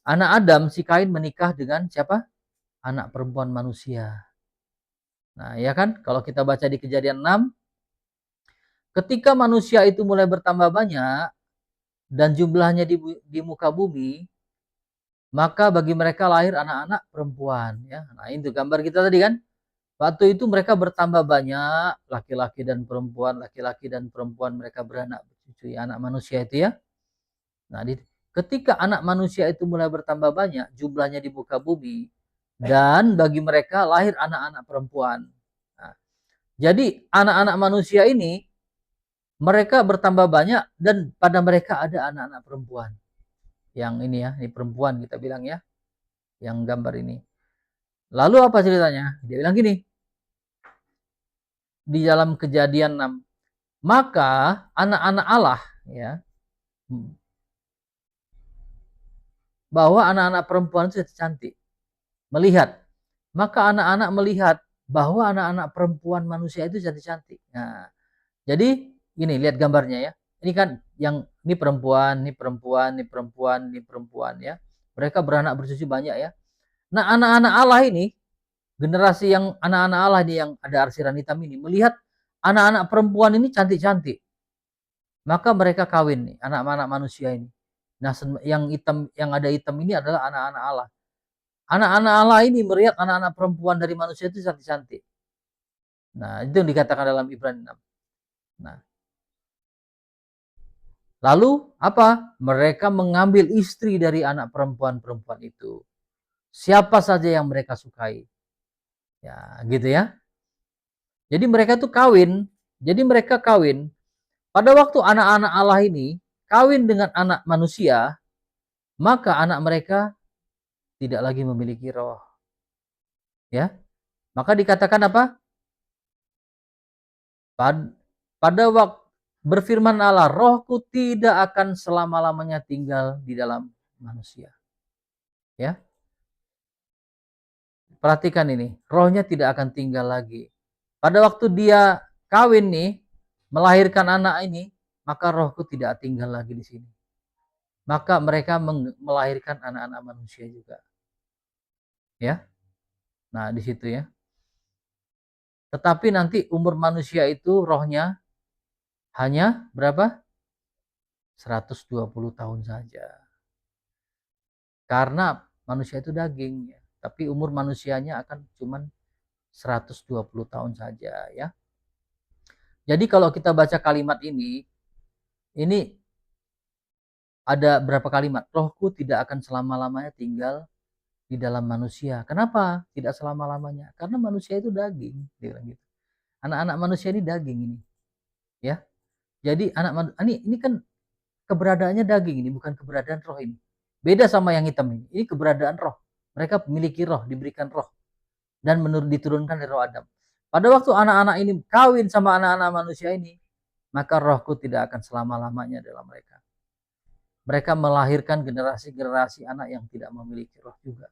Speaker 1: Anak Adam, si Kain menikah dengan siapa? Anak perempuan manusia. Nah, ya kan? Kalau kita baca di Kejadian 6, ketika manusia itu mulai bertambah banyak dan jumlahnya di muka bumi, maka bagi mereka lahir anak-anak perempuan ya. Nah, itu gambar kita tadi kan. Waktu itu mereka bertambah banyak, laki-laki dan perempuan mereka beranak cucu ya, anak manusia itu ya. Nah, ketika anak manusia itu mulai bertambah banyak jumlahnya di muka bumi, dan bagi mereka lahir anak-anak perempuan. Nah, jadi anak-anak manusia ini mereka bertambah banyak dan pada mereka ada anak-anak perempuan. Yang ini ya, ini perempuan kita bilang ya. yang gambar ini. Lalu apa ceritanya? Dia bilang gini, di dalam Kejadian 6, maka anak-anak Allah, ya, bahwa anak-anak perempuan itu cantik. Melihat, maka anak-anak melihat bahwa anak-anak perempuan manusia itu cantik-cantik. Nah, jadi ini lihat gambarnya ya. Ini kan yang ini perempuan, ini perempuan, ini perempuan, ini perempuan ya. Mereka beranak bercucu banyak ya. Nah, anak-anak Allah ini, generasi yang anak-anak Allah ini yang ada arsiran hitam ini melihat anak-anak perempuan ini cantik-cantik. Maka mereka kawin nih, anak-anak manusia ini. Nah, yang hitam, yang ada hitam ini adalah anak-anak Allah. Anak-anak Allah ini melihat anak-anak perempuan dari manusia itu cantik-cantik. Nah, itu yang dikatakan dalam Ibrani 6. Nah, lalu apa? Mereka mengambil istri dari anak perempuan-perempuan itu. Siapa saja yang mereka sukai. Ya, gitu ya. Jadi mereka tuh kawin. Jadi mereka kawin. Pada waktu anak-anak Allah ini kawin dengan anak manusia, maka anak mereka tidak lagi memiliki roh. Ya. Maka dikatakan apa? Pada waktu berfirman Allah, rohku tidak akan selama-lamanya tinggal di dalam manusia. Ya. Perhatikan ini, rohnya tidak akan tinggal lagi. Pada waktu dia kawin nih, melahirkan anak ini, maka rohku tidak tinggal lagi di sini. Maka mereka melahirkan anak-anak manusia juga. Ya. Nah, di situ ya. Tetapi nanti umur manusia itu rohnya hanya berapa? 120 tahun saja. Karena manusia itu daging ya. Tapi umur manusianya akan cuman 120 tahun saja ya. Jadi kalau kita baca kalimat ini ada berapa kalimat? Rohku tidak akan selama-lamanya tinggal di dalam manusia. Kenapa tidak selama-lamanya? Karena manusia itu daging, dia bilang gitu. Anak-anak manusia ini daging ini, ya. Jadi ini kan keberadaannya daging ini, bukan keberadaan roh ini. Beda sama yang hitam ini. Ini keberadaan roh. Mereka memiliki roh, diberikan roh dan diturunkan dari roh Adam. Pada waktu anak-anak ini kawin sama anak-anak manusia ini, maka rohku tidak akan selama-lamanya dalam mereka. Mereka melahirkan generasi-generasi anak yang tidak memiliki roh juga.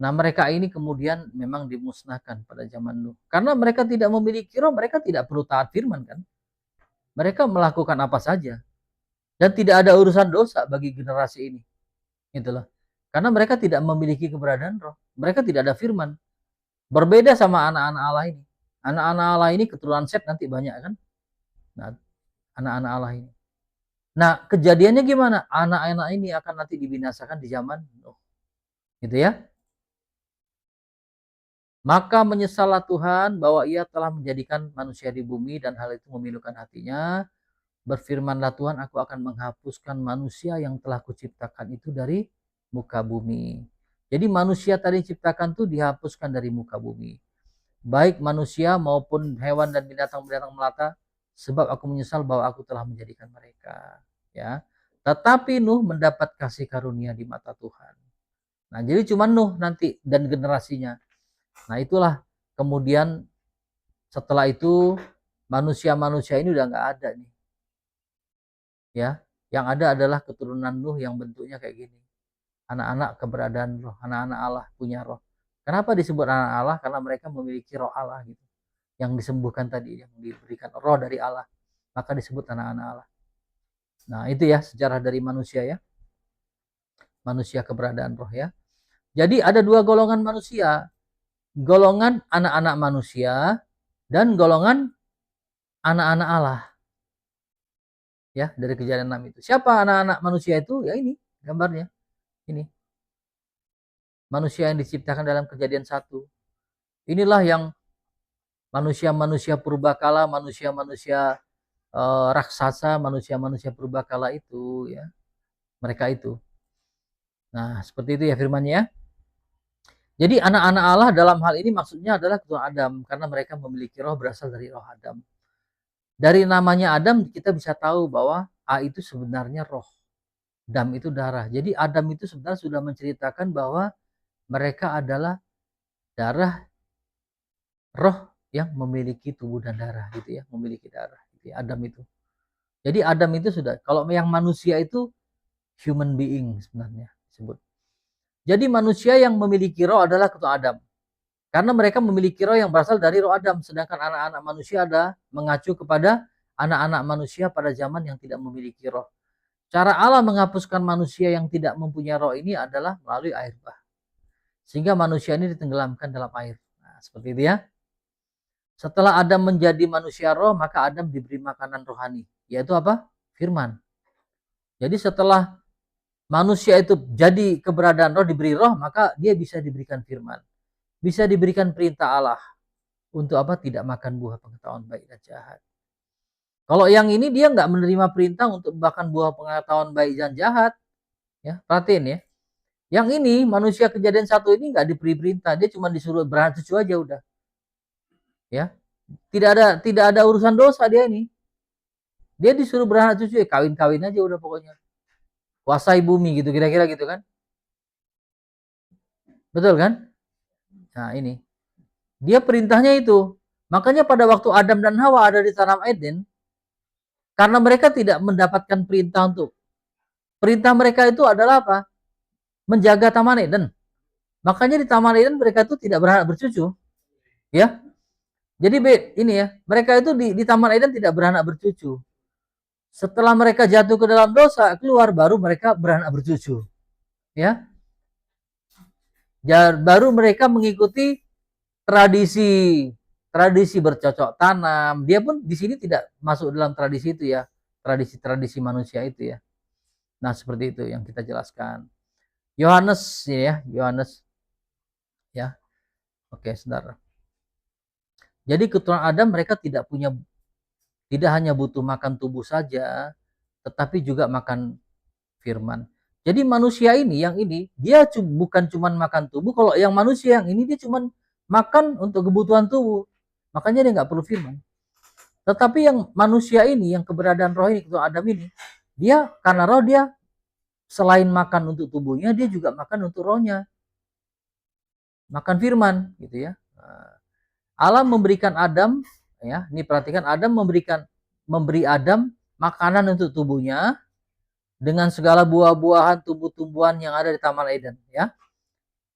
Speaker 1: Nah, mereka ini kemudian memang dimusnahkan pada zaman Nuh. Karena mereka tidak memiliki roh, mereka tidak perlu taat firman kan. Mereka melakukan apa saja. Dan tidak ada urusan dosa bagi generasi ini. Itulah. Karena mereka tidak memiliki keberadaan roh. Mereka tidak ada firman. Berbeda sama anak-anak Allah ini. Anak-anak Allah ini keturunan Set nanti banyak kan. Nah, anak-anak Allah ini. Nah, kejadiannya gimana? Anak-anak ini akan nanti dibinasakan di zaman Nuh. Gitu ya. Maka menyesallah Tuhan bahwa ia telah menjadikan manusia di bumi dan hal itu memilukan hatinya. Berfirmanlah Tuhan, aku akan menghapuskan manusia yang telah kuciptakan itu dari muka bumi. Jadi manusia tadi diciptakan itu dihapuskan dari muka bumi. Baik manusia maupun hewan dan binatang-binatang melata, sebab aku menyesal bahwa aku telah menjadikan mereka. Ya, tetapi Nuh mendapat kasih karunia di mata Tuhan. Nah, jadi cuma Nuh nanti dan generasinya. Nah, itulah kemudian setelah itu manusia-manusia ini udah nggak ada nih. Ya, yang ada adalah keturunan Nuh yang bentuknya kayak gini. Anak-anak keberadaan roh, anak-anak Allah punya roh. Kenapa disebut anak Allah? Karena mereka memiliki roh Allah gitu. Yang disembuhkan tadi, yang diberikan roh dari Allah. Maka disebut anak-anak Allah. Nah, itu ya sejarah dari manusia ya. Manusia keberadaan roh ya. Jadi ada dua golongan manusia. Golongan anak-anak manusia dan golongan anak-anak Allah. Ya, dari Kejadian 6 itu. Siapa anak-anak manusia itu? Ya ini gambarnya. Ini. Manusia yang diciptakan dalam Kejadian 1. Inilah yang manusia-manusia purbakala, manusia-manusia raksasa, manusia-manusia purbakala itu ya. Mereka itu. Nah, seperti itu ya firman-Nya ya. Jadi anak-anak Allah dalam hal ini maksudnya adalah keturunan Adam karena mereka memiliki roh berasal dari roh Adam. Dari namanya Adam kita bisa tahu bahwa A itu sebenarnya roh. Dam itu darah. Jadi Adam itu sebenarnya sudah menceritakan bahwa mereka adalah darah, roh yang memiliki tubuh dan darah gitu ya, memiliki darah gitu ya, Adam itu. Jadi Adam itu sudah, kalau yang manusia itu human being sebenarnya disebut. Jadi manusia yang memiliki roh adalah ketua Adam. Karena mereka memiliki roh yang berasal dari roh Adam, sedangkan anak-anak manusia ada mengacu kepada anak-anak manusia pada zaman yang tidak memiliki roh. Cara Allah menghapuskan manusia yang tidak mempunyai roh ini adalah melalui air bah. Sehingga manusia ini ditenggelamkan dalam air. Nah, seperti itu ya. Setelah Adam menjadi manusia roh, maka Adam diberi makanan rohani. Yaitu apa? Firman. Jadi setelah manusia itu jadi keberadaan roh, diberi roh, maka dia bisa diberikan firman. Bisa diberikan perintah Allah. Untuk apa? Tidak makan buah pengetahuan baik dan jahat. Kalau yang ini dia nggak menerima perintah untuk makan buah pengetahuan baik dan jahat. Ya, perhatiin ya. Yang ini manusia kejadian 1 ini nggak diberi perintah, dia cuma disuruh beranak cucu aja udah. Ya. Tidak ada urusan dosa dia ini. Dia disuruh beranak cucu, ya kawin-kawin aja udah pokoknya. Kuasai bumi gitu kira-kira gitu kan. Betul kan? Nah, ini. Dia perintahnya itu. Makanya pada waktu Adam dan Hawa ada di Tanah Eden, karena mereka tidak mendapatkan perintah untuk perintah mereka itu adalah apa? Menjaga Taman Eden. Makanya di Taman Eden mereka itu tidak beranak bercucu. Ya. Jadi ini ya, mereka itu di Taman Eden tidak beranak bercucu. Setelah mereka jatuh ke dalam dosa, keluar baru mereka beranak bercucu. Ya. Baru mereka mengikuti tradisi bercocok tanam. Dia pun di sini tidak masuk dalam tradisi itu ya, tradisi manusia itu ya. Nah, seperti itu yang kita jelaskan. Yohanes ya, Yohanes ya. Oke, saudara. Jadi keturunan Adam mereka tidak hanya butuh makan tubuh saja, tetapi juga makan firman. Jadi manusia ini yang ini dia bukan cuma makan tubuh. Kalau yang manusia yang ini dia cuma makan untuk kebutuhan tubuh. Makanya dia nggak perlu firman. Tetapi yang manusia ini, yang keberadaan roh ini, ketua Adam ini, dia karena roh dia selain makan untuk tubuhnya, dia juga makan untuk rohnya. Makan firman gitu ya. Allah memberikan Adam, ya, ini perhatikan, Adam memberi Adam makanan untuk tubuhnya dengan segala buah-buahan, tumbuh-tumbuhan yang ada di Taman Eden, ya.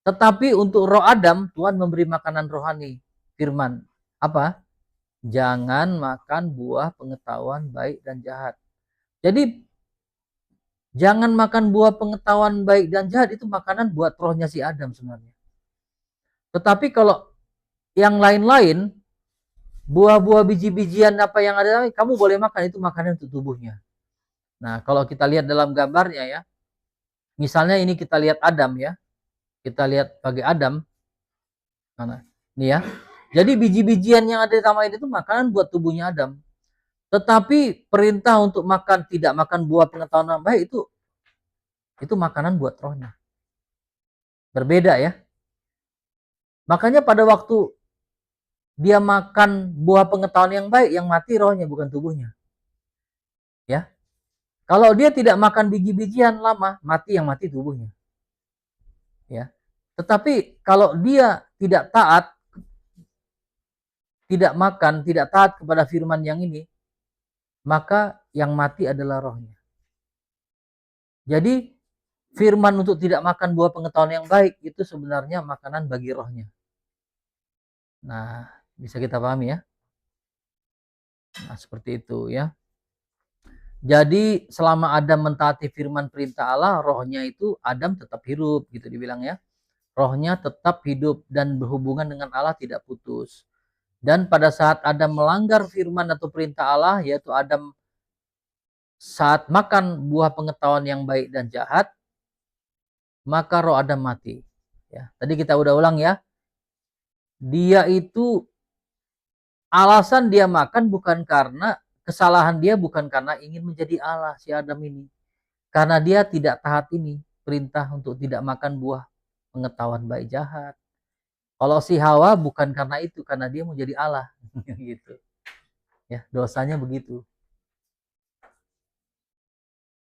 Speaker 1: Tetapi untuk roh Adam, Tuhan memberi makanan rohani, firman. Apa? Jangan makan buah pengetahuan baik dan jahat. Jadi jangan makan buah pengetahuan baik dan jahat, itu makanan buat rohnya si Adam sebenarnya. Tetapi kalau yang lain-lain, buah-buah biji-bijian apa yang ada, kamu boleh makan, itu makanan untuk tubuhnya. Nah, kalau kita lihat dalam gambarnya ya, misalnya ini kita lihat Adam ya, kita lihat bagi Adam, mana? Ini ya. Jadi biji-bijian yang ada di taman itu makanan buat tubuhnya Adam. Tetapi perintah untuk makan, tidak makan buah pengetahuan yang baik itu makanan buat rohnya. Berbeda ya. Makanya pada waktu dia makan buah pengetahuan yang baik, yang mati rohnya bukan tubuhnya. Ya. Kalau dia tidak makan biji-bijian lama, mati yang mati tubuhnya. Ya. Tetapi kalau dia tidak taat, tidak makan, tidak taat kepada firman yang ini, maka yang mati adalah rohnya. Jadi firman untuk tidak makan buah pengetahuan yang baik itu sebenarnya makanan bagi rohnya. Nah, bisa kita pahami ya. Nah, seperti itu ya. Jadi selama Adam mentaati firman perintah Allah, rohnya itu Adam tetap hidup gitu dibilang ya. Rohnya tetap hidup dan berhubungan dengan Allah tidak putus. Dan pada saat Adam melanggar firman atau perintah Allah, yaitu Adam saat makan buah pengetahuan yang baik dan jahat, maka roh Adam mati. Ya, tadi kita udah ulang ya. Dia itu alasan dia makan bukan karena kesalahan dia, bukan karena ingin menjadi Allah si Adam ini. Karena dia tidak taat ini, perintah untuk tidak makan buah pengetahuan baik jahat. Kalau si Hawa bukan karena itu, karena dia mau jadi Allah gitu. Ya, dosanya begitu.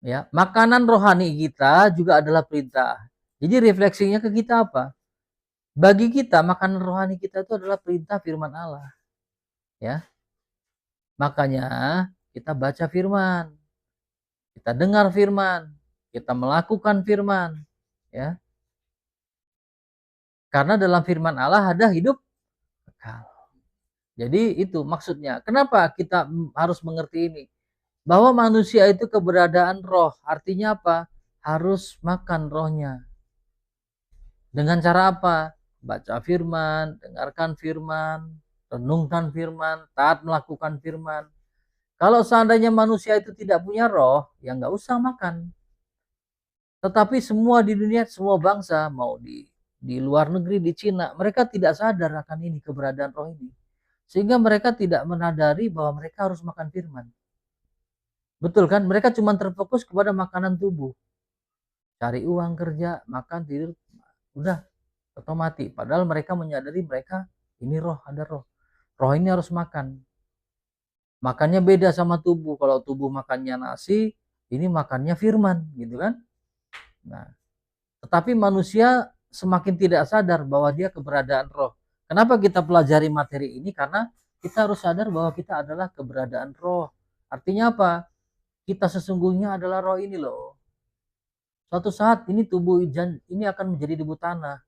Speaker 1: Ya, makanan rohani kita juga adalah perintah. Jadi refleksinya ke kita apa? Bagi kita makanan rohani kita itu adalah perintah firman Allah, ya. Makanya kita baca firman, kita dengar firman, kita melakukan firman, ya. Karena dalam firman Allah ada hidup kekal. Jadi itu maksudnya. Kenapa kita harus mengerti ini? Bahwa manusia itu keberadaan roh. Artinya apa? Harus makan rohnya. Dengan cara apa? Baca firman, dengarkan firman, renungkan firman, taat melakukan firman. Kalau seandainya manusia itu tidak punya roh, ya nggak usah makan. Tetapi semua di dunia, semua bangsa, mau di luar negeri, di Cina, mereka tidak sadar akan ini, keberadaan roh ini. Sehingga mereka tidak menadari bahwa mereka harus makan firman. Betul kan? Mereka cuma terfokus kepada makanan tubuh. Cari uang, kerja, makan, tidur, udah atau mati. Padahal mereka menyadari mereka ini roh, ada roh. Roh ini harus makan. Makannya beda sama tubuh. Kalau tubuh makannya nasi, ini makannya firman, gitu kan? Nah, tetapi manusia semakin tidak sadar bahwa dia keberadaan roh. Kenapa kita pelajari materi ini? Karena kita harus sadar bahwa kita adalah keberadaan roh. Artinya apa? Kita sesungguhnya adalah roh ini loh. Suatu saat ini tubuh ini akan menjadi debu tanah.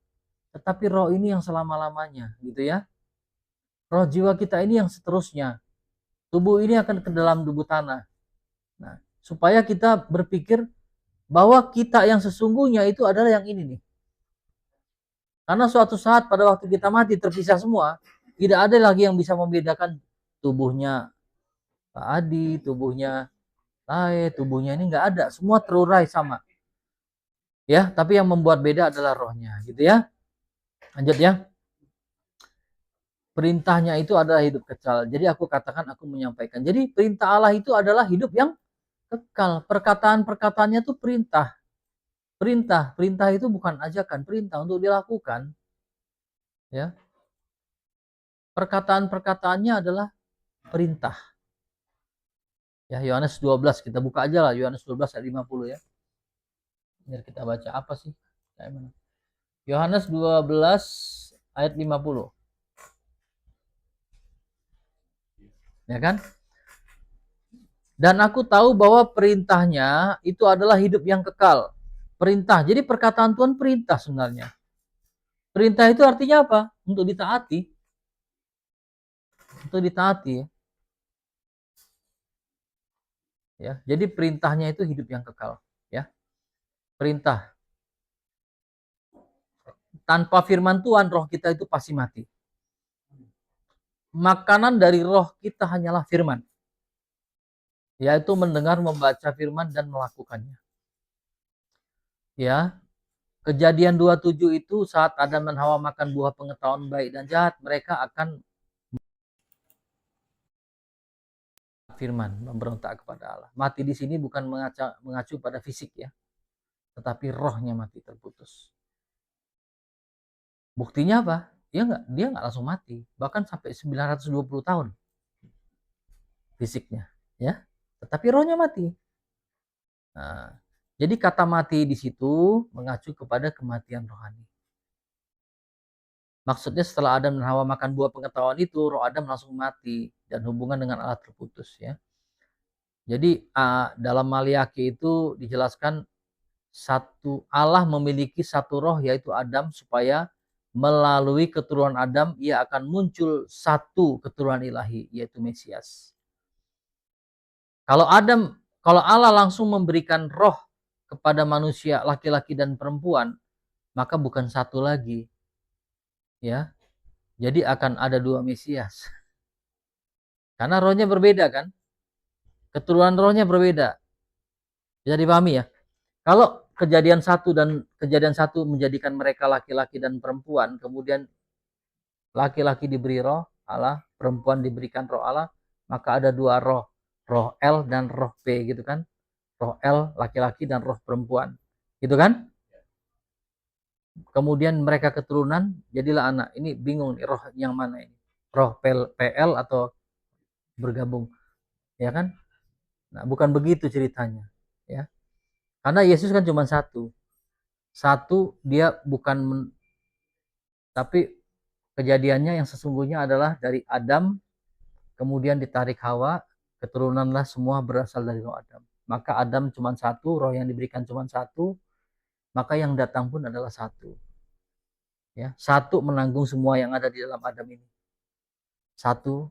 Speaker 1: Tetapi roh ini yang selama-lamanya, gitu ya. Roh jiwa kita ini yang seterusnya. Tubuh ini akan ke dalam debu tanah. Nah, supaya kita berpikir bahwa kita yang sesungguhnya itu adalah yang ini nih. Karena suatu saat pada waktu kita mati terpisah semua, tidak ada lagi yang bisa membedakan tubuhnya Pak Adi, tubuhnya Tae, tubuhnya ini nggak ada, semua terurai sama. Ya, tapi yang membuat beda adalah rohnya, gitu ya. Lanjut ya. Perintahnya itu adalah hidup kekal. Jadi aku katakan, aku menyampaikan. Jadi perintah Allah itu adalah hidup yang kekal. Perkataan-perkataannya itu perintah. Perintah itu bukan ajakan, perintah untuk dilakukan. Ya, perkataan-perkataannya adalah perintah. Ya, Yohanes 12 kita buka aja lah, Yohanes 12 ayat 50 ya. Biar kita baca apa sih? Yohanes 12 ayat 50. Ya kan? Dan aku tahu bahwa perintahnya itu adalah hidup yang kekal. Perintah. Jadi perkataan Tuhan perintah sebenarnya. Perintah itu artinya apa? Untuk ditaati. Untuk ditaati. Ya. Jadi perintahnya itu hidup yang kekal. Ya. Perintah. Tanpa firman Tuhan, roh kita itu pasti mati. Makanan dari roh kita hanyalah firman. Yaitu mendengar, membaca firman, dan melakukannya. Ya. Kejadian 27 itu saat Adam dan Hawa makan buah pengetahuan baik dan jahat, mereka akan firman, memberontak kepada Allah. Mati di sini bukan mengacu pada fisik ya, tetapi rohnya mati, terputus. Buktinya apa? Dia nggak langsung mati, bahkan sampai 920 tahun fisiknya, ya. Tetapi rohnya mati. Nah, jadi kata mati di situ mengacu kepada kematian rohani. Maksudnya setelah Adam dan Hawa makan buah pengetahuan itu, roh Adam langsung mati dan hubungan dengan Allah terputus ya. Jadi dalam Maliaki itu dijelaskan Allah memiliki satu roh yaitu Adam, supaya melalui keturunan Adam ia akan muncul satu keturunan ilahi yaitu Mesias. Kalau Allah langsung memberikan roh kepada manusia laki-laki dan perempuan, maka bukan satu lagi. Ya. Jadi akan ada dua Mesias. Karena rohnya berbeda kan? Keturunan rohnya berbeda. Bisa dipahami ya? Kalau kejadian satu menjadikan mereka laki-laki dan perempuan, kemudian laki-laki diberi roh Allah, perempuan diberikan roh Allah, maka ada dua roh, roh L dan roh P gitu kan. Roh L laki-laki dan roh perempuan. Gitu kan? Kemudian mereka keturunan, jadilah anak. Ini bingung nih, roh yang mana ini? Roh PL atau bergabung? Ya kan? Nah, bukan begitu ceritanya, ya. Karena Yesus kan cuma satu. Satu, dia bukan, tapi kejadiannya yang sesungguhnya adalah dari Adam, kemudian ditarik Hawa, keturunanlah semua berasal dari roh Adam. Maka Adam cuma satu, roh yang diberikan cuma satu, maka yang datang pun adalah satu. Ya, satu menanggung semua yang ada di dalam Adam ini. Satu,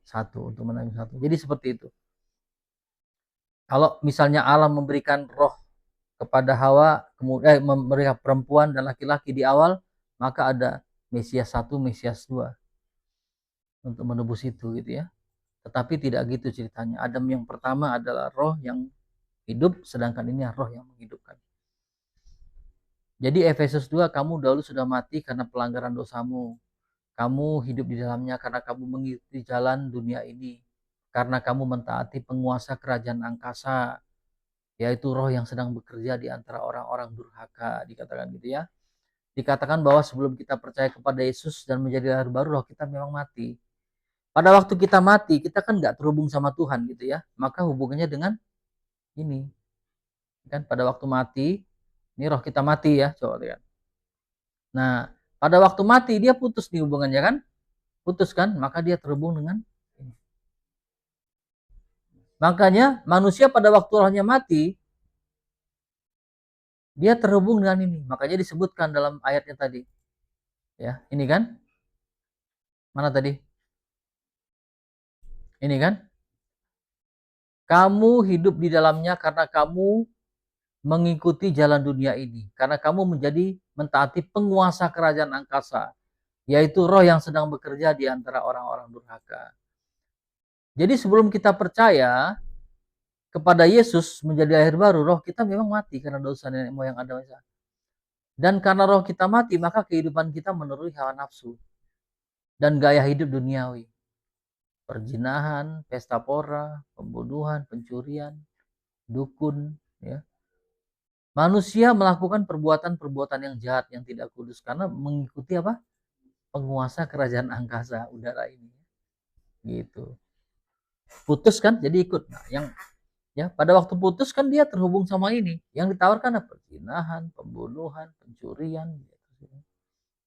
Speaker 1: satu untuk menanggung satu. Jadi seperti itu. Kalau misalnya Allah memberikan roh kepada Hawa, kemudian memberikan perempuan dan laki-laki di awal, maka ada Mesias 1, Mesias 2 untuk menebus itu gitu ya. Tetapi tidak gitu ceritanya. Adam yang pertama adalah roh yang hidup, sedangkan ini roh yang menghidupkan. Jadi Efesus 2, kamu dahulu sudah mati karena pelanggaran dosamu. Kamu hidup di dalamnya karena kamu mengikuti jalan dunia ini. Karena kamu mentaati penguasa kerajaan angkasa, yaitu roh yang sedang bekerja di antara orang-orang durhaka, dikatakan gitu ya. Dikatakan bahwa sebelum kita percaya kepada Yesus dan menjadi lahir baru, roh kita memang mati. Pada waktu kita mati, kita kan nggak terhubung sama Tuhan gitu ya. Maka hubungannya dengan ini. Kan pada waktu mati, ini roh kita mati ya, coba lihat. Nah, pada waktu mati dia putus nih hubungannya kan? Putus kan? Maka dia terhubung dengan ini. Makanya manusia pada waktu rohnya mati, dia terhubung dengan ini. Makanya disebutkan dalam ayatnya tadi. Ya, ini kan? Mana tadi? Ini kan? Kamu hidup di dalamnya karena kamu mengikuti jalan dunia ini. Karena kamu menjadi mentaati penguasa kerajaan angkasa, yaitu roh yang sedang bekerja di antara orang-orang durhaka. Jadi sebelum kita percaya kepada Yesus menjadi lahir baru, roh kita memang mati karena dosa nenek moyang Adam. Dan karena roh kita mati, maka kehidupan kita menurut hawa nafsu dan gaya hidup duniawi. Perzinahan, pesta pora, pembunuhan, pencurian, dukun, ya. Manusia melakukan perbuatan-perbuatan yang jahat, yang tidak kudus karena mengikuti apa? Penguasa kerajaan angkasa udara ini. Gitu. Putus kan jadi ikut. Nah, yang ya pada waktu putus kan dia terhubung sama ini. Yang ditawarkan apa? Perzinahan, pembunuhan, pencurian.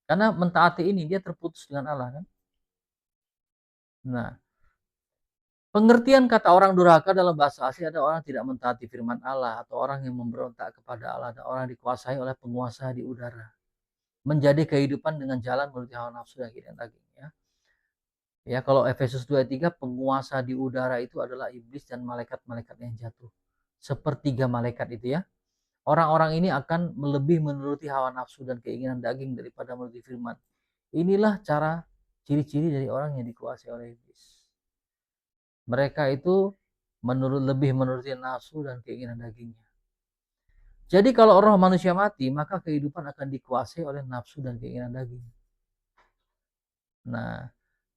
Speaker 1: Karena mentaati ini dia terputus dengan Allah kan. Nah, pengertian kata orang durhaka dalam bahasa asli ada orang tidak mentaati firman Allah, atau orang yang memberontak kepada Allah, ada orang dikuasai oleh penguasa di udara. Menjadi kehidupan dengan jalan menurut hawa nafsu dan keinginan daging ya. Ya, kalau Efesus 2:3, penguasa di udara itu adalah iblis dan malaikat-malaikat yang jatuh. Sepertiga malaikat itu ya. Orang-orang ini akan lebih menuruti hawa nafsu dan keinginan daging daripada menuruti firman. Inilah cara ciri-ciri dari orang yang dikuasai oleh iblis. Mereka itu lebih menuruti nafsu dan keinginan dagingnya. Jadi kalau roh manusia mati, maka kehidupan akan dikuasai oleh nafsu dan keinginan daging. Nah,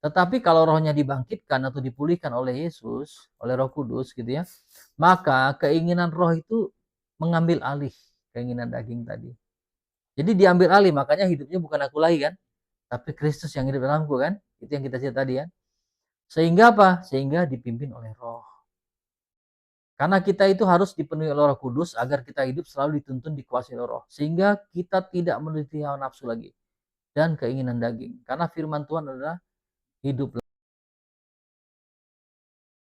Speaker 1: tetapi kalau rohnya dibangkitkan atau dipulihkan oleh Yesus, oleh Roh Kudus gitu ya, maka keinginan roh itu mengambil alih keinginan daging tadi. Jadi diambil alih, makanya hidupnya bukan aku lagi kan, tapi Kristus yang hidup dalamku kan. Itu yang kita cerita tadi kan. Sehingga apa? Sehingga dipimpin oleh roh. Karena kita itu harus dipenuhi oleh Roh Kudus agar kita hidup selalu dituntun dikuasai oleh roh. Sehingga kita tidak menuruti hawa nafsu lagi dan keinginan daging. Karena firman Tuhan adalah hidup